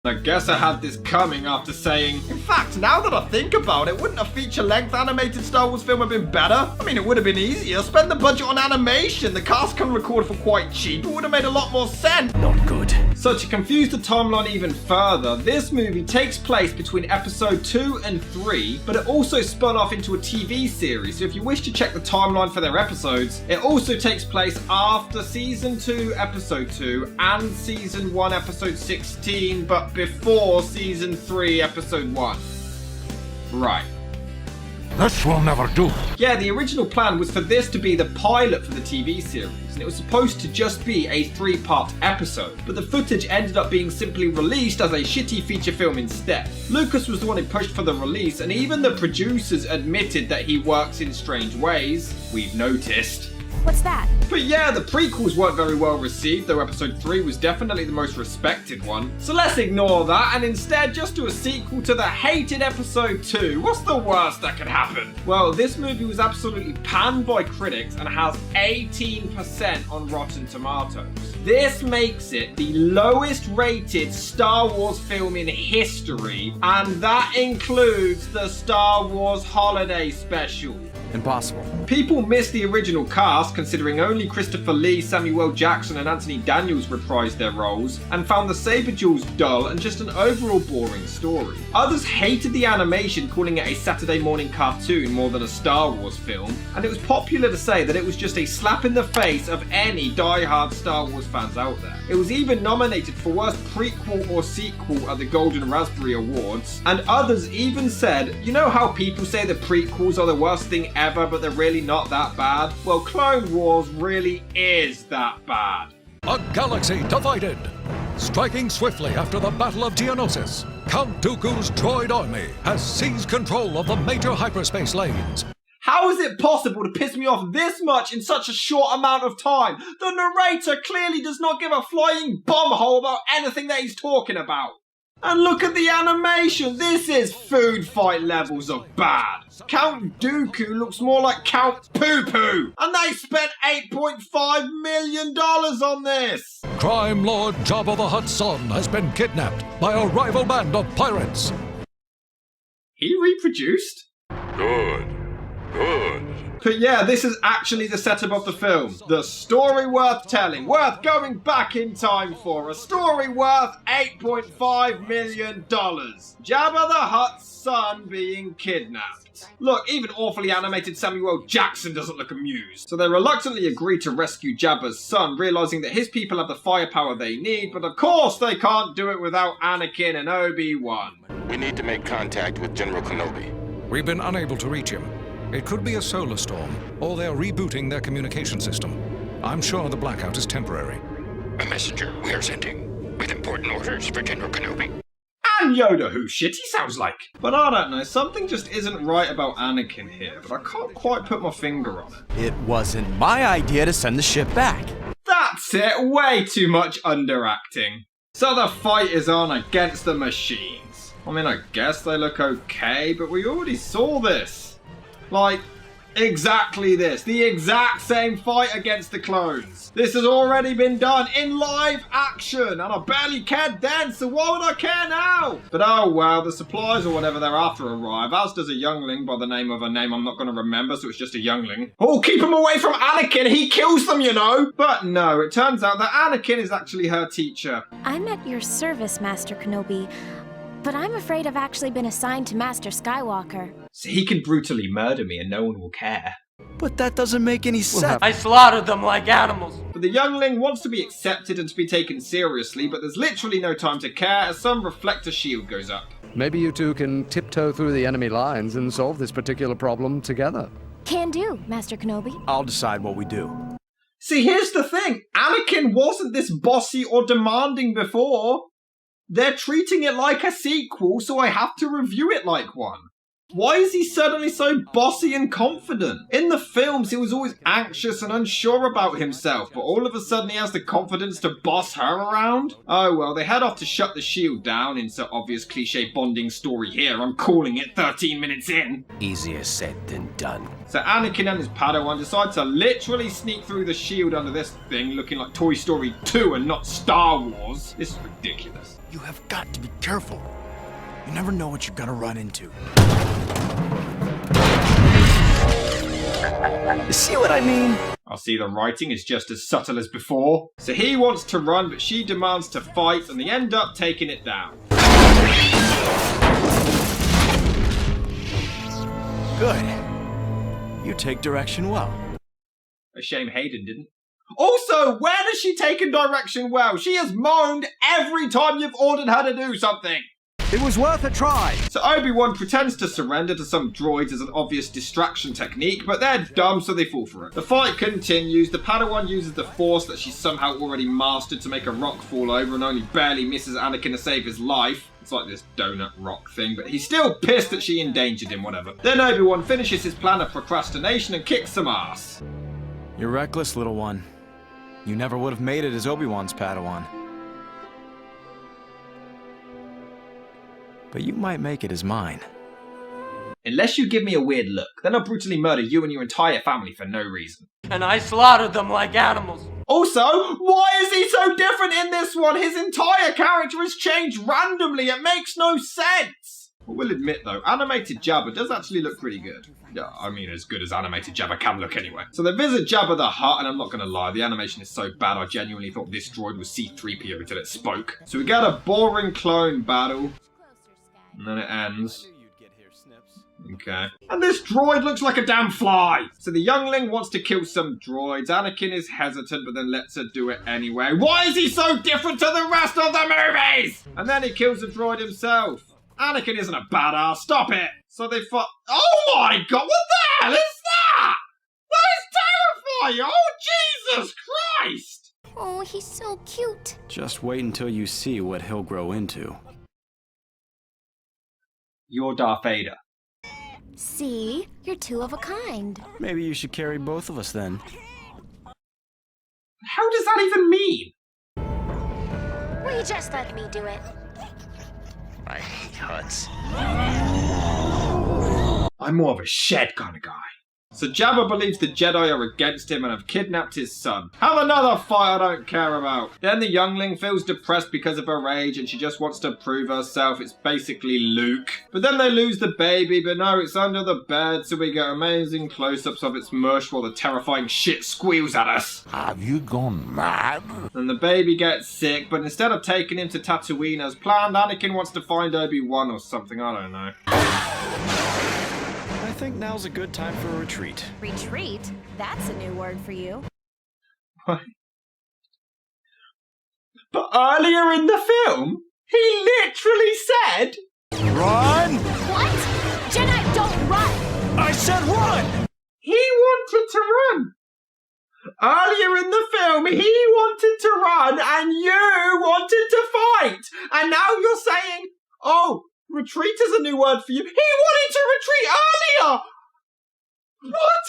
I guess I had this coming after saying, In fact, now that I think about it, wouldn't a feature-length animated Star Wars film have been better? I mean, it would have been easier. Spend the budget on animation. The cast can record for quite cheap. It would have made a lot more sense. Not good. So to confuse the timeline even further, this movie takes place between episode 2 and 3, but it also spun off into a TV series, so if you wish to check the timeline for their episodes, it also takes place after season 2 episode 2 and season 1 episode 16, but before season 3 episode 1. Right. This will never do. Yeah, the original plan was for this to be the pilot for the TV series, and it was supposed to just be a 3-part episode, but the footage ended up being simply released as a shitty feature film instead. Lucas was the one who pushed for the release, and even the producers admitted that he works in strange ways, we've noticed. What's that? But yeah, the prequels weren't very well received, though episode 3 was definitely the most respected one. So let's ignore that and instead just do a sequel to the hated episode 2. What's the worst that could happen? Well, this movie was absolutely panned by critics and has 18% on Rotten Tomatoes. This makes it the lowest rated Star Wars film in history, and that includes the Star Wars Holiday Special. Impossible. People miss the original cast, considering only Christopher Lee, Samuel L. Jackson and Anthony Daniels reprised their roles, and found the saber duels dull and just an overall boring story. Others hated the animation, calling it a Saturday morning cartoon more than a Star Wars film, and it was popular to say that it was just a slap in the face of any die-hard Star Wars fans out there. It was even nominated for Worst Prequel or Sequel at the Golden Raspberry Awards, and others even said, you know how people say the prequels are the worst thing ever, but they're really not that bad? Well, Clone Wars really is that bad. A galaxy divided. Striking swiftly after the Battle of Geonosis, Count Dooku's droid army has seized control of the major hyperspace lanes. How is it possible to piss me off this much in such a short amount of time? The narrator clearly does not give a flying bumhole about anything that he's talking about. And look at the animation, this is food fight levels of bad. Count Dooku looks more like Count Poo Poo, and they spent $8.5 million on this. Crime Lord Jabba the Hutt's son has been kidnapped by a rival band of pirates. He reproduced? Good. But yeah, this is actually the setup of the film. The story worth telling, worth going back in time for. A story worth $8.5 million. Jabba the Hutt's son being kidnapped. Look, even awfully animated Samuel L. Jackson doesn't look amused. So they reluctantly agree to rescue Jabba's son, realizing that his people have the firepower they need, but of course they can't do it without Anakin and Obi-Wan. We need to make contact with General Kenobi. We've been unable to reach him. It could be a solar storm, or they're rebooting their communication system. I'm sure the blackout is temporary. A messenger we are sending with important orders for General Kenobi. And Yoda, who shit he sounds like. But I don't know, something just isn't right about Anakin here, but I can't quite put my finger on it. It wasn't my idea to send the ship back. That's it, way too much underacting. So the fight is on against the machines. I mean, I guess they look okay, but we already saw this. Like, exactly this. The exact same fight against the clones. This has already been done in live action, and I barely cared then, so why would I care now? But oh well, the supplies or whatever they're after arrive, as does a youngling by the name of a name I'm not going to remember, so it's just a youngling. Oh, keep him away from Anakin, he kills them, you know! But no, it turns out that Anakin is actually her teacher. I'm at your service, Master Kenobi, but I'm afraid I've actually been assigned to Master Skywalker. So he can brutally murder me and no one will care. But that doesn't make any sense. I slaughtered them like animals. But the youngling wants to be accepted and to be taken seriously, but there's literally no time to care as some reflector shield goes up. Maybe you two can tiptoe through the enemy lines and solve this particular problem together. Can do, Master Kenobi. I'll decide what we do. See, here's the thing. Anakin wasn't this bossy or demanding before. They're treating it like a sequel, so I have to review it like one. Why is he suddenly so bossy and confident? In the films, he was always anxious and unsure about himself, but all of a sudden he has the confidence to boss her around? Oh well, they head off to shut the shield down. Insert obvious cliche bonding story here. I'm calling it 13 minutes in. Easier said than done. So Anakin and his Padawan decide to literally sneak through the shield under this thing, looking like Toy Story 2 and not Star Wars. This is ridiculous. You have got to be careful. You never know what you're gonna run into. You see what I mean? I see the writing is just as subtle as before. So he wants to run, but she demands to fight, and they end up taking it down. Good. You take direction well. A shame Hayden didn't. Also, when has she taken direction well? She has moaned every time you've ordered her to do something. It was worth a try. So Obi-Wan pretends to surrender to some droids as an obvious distraction technique, but they're dumb, so they fall for it. The fight continues. The Padawan uses the Force that she's somehow already mastered to make a rock fall over and only barely misses Anakin to save his life. It's like this donut rock thing, but he's still pissed that she endangered him, whatever. Then Obi-Wan finishes his plan of procrastination and kicks some ass. You're reckless, little one. You never would have made it as Obi-Wan's Padawan. But you might make it as mine. Unless you give me a weird look, then I'll brutally murder you and your entire family for no reason. And I slaughtered them like animals. Also, why is he so different in this one? His entire character has changed randomly. It makes no sense. I will admit though, animated Jabba does actually look pretty good. Yeah, I mean as good as animated Jabba can look anyway. So they visit Jabba the Hutt, and I'm not gonna lie, the animation is so bad I genuinely thought this droid was C-3PO until it spoke. So we get a boring clone battle. And then it ends. Okay. And this droid looks like a damn fly! So the youngling wants to kill some droids. Anakin is hesitant, but then lets her do it anyway. Why is he so different to the rest of the movies? And then he kills the droid himself. Anakin isn't a badass, stop it! So they fight. Oh my god, what the hell is that? That is terrifying! Oh Jesus Christ! Oh, he's so cute. Just wait until you see what he'll grow into. You're Darth Vader. See? You're two of a kind. Maybe you should carry both of us then. How does that even mean? Will you just let me do it? I hate huts. I'm more of a shed kind of guy. So Jabba believes the Jedi are against him and have kidnapped his son. Have another fight I don't care about. Then the youngling feels depressed because of her age and she just wants to prove herself. It's basically Luke. But then they lose the baby, but no, it's under the bed, so we get amazing close-ups of its mush while the terrifying shit squeals at us. Have you gone mad? And the baby gets sick, but instead of taking him to Tatooine as planned, Anakin wants to find Obi-Wan or something, I don't know. I think now's a good time for a retreat. Retreat? That's a new word for you. But earlier in the film, he literally said... Run! What? Jedi don't run! I said run! He wanted to run. Earlier in the film, he wanted to run and you wanted to fight. And now you're saying, oh, retreat is a new word for you. He wanted to retreat earlier! What?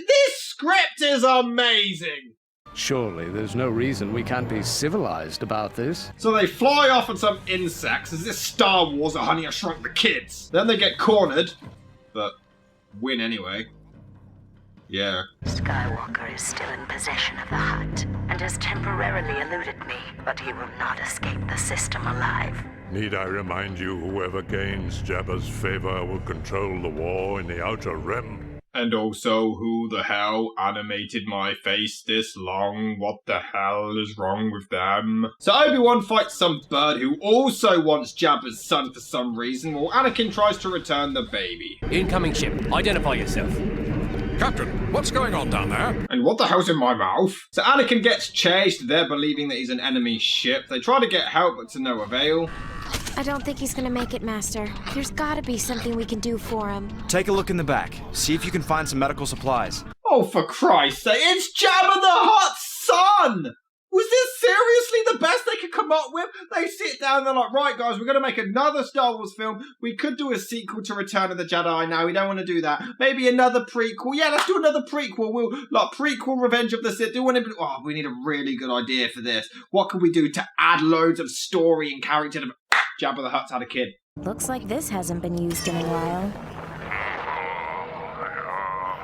This script is amazing. Surely there's no reason we can't be civilized about this. So they fly off at some insects. Is this Star Wars or Honey, I Shrunk the Kids? Then they get cornered, but win anyway. Yeah. Skywalker is still in possession of the hut and has temporarily eluded me, but he will not escape the system alive. Need I remind you, whoever gains Jabba's favor will control the war in the Outer Rim? And also, who the hell animated my face this long? What the hell is wrong with them? So Obi-Wan fights some bird who also wants Jabba's son for some reason, while Anakin tries to return the baby. Incoming ship. Identify yourself. Captain, what's going on down there? And what the hell's in my mouth? So Anakin gets chased, they're believing that he's an enemy ship. They try to get help, but to no avail. I don't think he's gonna make it, Master. There's gotta be something we can do for him. Take a look in the back. See if you can find some medical supplies. Oh, for Christ's sake, it's Jabba the Hutt's son! Was this seriously the best they could come up with? They sit down and they're like, right guys, we're going to make another Star Wars film. We could do a sequel to Return of the Jedi now. We don't want to do that. Maybe another prequel. Yeah, let's do another prequel. We'll, like, prequel Revenge of the Sith. Oh, we need a really good idea for this. What can we do to add loads of story and character to Jabba the Hutt's had a kid? Looks like this hasn't been used in a while.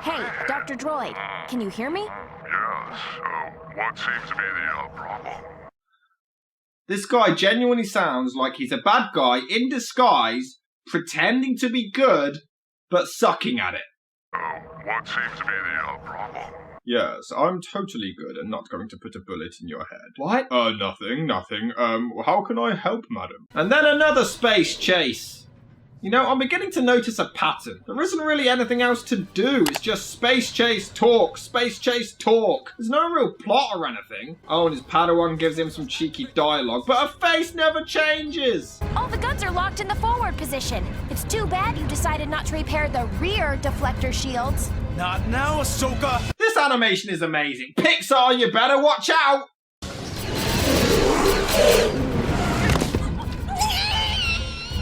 Hey, Dr. Droid, can you hear me? Yes, what seems to be the problem? This guy genuinely sounds like he's a bad guy in disguise, pretending to be good, but sucking at it. What seems to be the problem? Yes, I'm totally good and not going to put a bullet in your head. What? Nothing. How can I help, madam? And then another space chase. You know, I'm beginning to notice a pattern. There isn't really anything else to do. It's just space chase talk, space chase talk. There's no real plot or anything. Oh, and his Padawan gives him some cheeky dialogue, but her face never changes. All the guns are locked in the forward position. It's too bad you decided not to repair the rear deflector shields. Not now, Ahsoka! This animation is amazing. Pixar, you better watch out!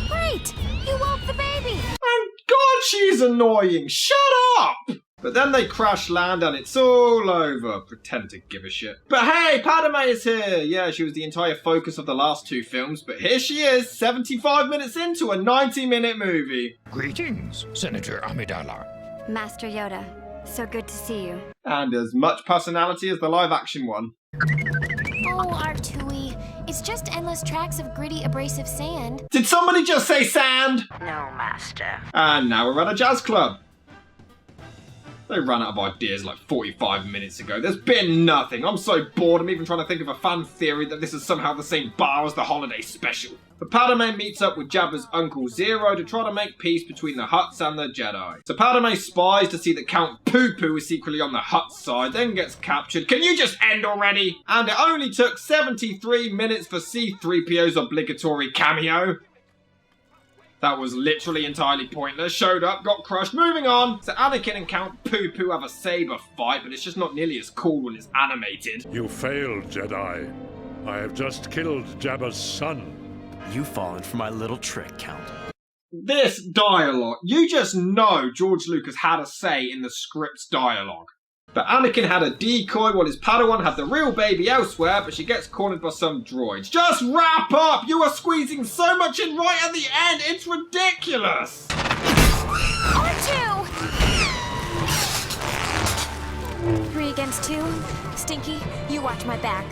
Great! You woke the baby! And God, she's annoying! Shut up! But then they crash land and it's all over. Pretend to give a shit. But hey, Padme is here! Yeah, she was the entire focus of the last two films, but here she is, 75 minutes into a 90-minute movie. Greetings, Senator Amidala. Master Yoda, so good to see you. And as much personality as the live-action one. Oh, Artui, it's just endless tracks of gritty, abrasive sand. Did somebody just say sand? No, Master. And now we're at a jazz club. They ran out of ideas like 45 minutes ago. There's been nothing. I'm so bored. I'm even trying to think of a fan theory that this is somehow the same bar as the holiday special. But Padme meets up with Jabba's Uncle Zero to try to make peace between the Hutts and the Jedi. So Padme spies to see that Count Poo-Poo is secretly on the Hutt side, then gets captured. Can you just end already? And it only took 73 minutes for C-3PO's obligatory cameo. That was literally entirely pointless. Showed up, got crushed, moving on. So Anakin and Count Poo-Poo have a saber fight, but it's just not nearly as cool when it's animated. You failed, Jedi. I have just killed Jabba's son. You've fallen for my little trick, Count. This dialogue, you just know George Lucas had a say in the script's dialogue. But Anakin had a decoy while his Padawan had the real baby elsewhere, but she gets cornered by some droids. Just wrap up! You are squeezing so much in right at the end, it's ridiculous! R2! 3 against 2? Stinky, you watch my back.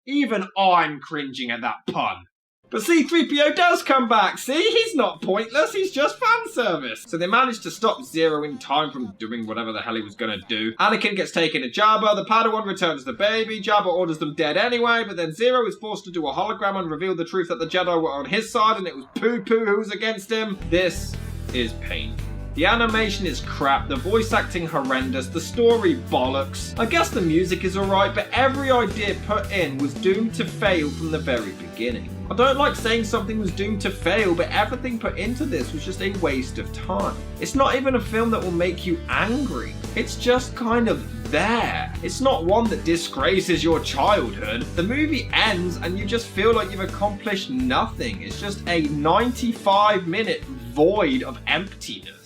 Even I'm cringing at that pun. But C-3PO does come back, see? He's not pointless, he's just fan service. So they managed to stop Zero in time from doing whatever the hell he was gonna do. Anakin gets taken to Jabba, the Padawan returns the baby, Jabba orders them dead anyway, but then Zero is forced to do a hologram and reveal the truth that the Jedi were on his side and it was Poo-Poo who was against him. This is painful. The animation is crap, the voice acting horrendous, the story bollocks. I guess the music is alright, but every idea put in was doomed to fail from the very beginning. I don't like saying something was doomed to fail, but everything put into this was just a waste of time. It's not even a film that will make you angry. It's just kind of there. It's not one that disgraces your childhood. The movie ends and you just feel like you've accomplished nothing. It's just a 95-minute void of emptiness.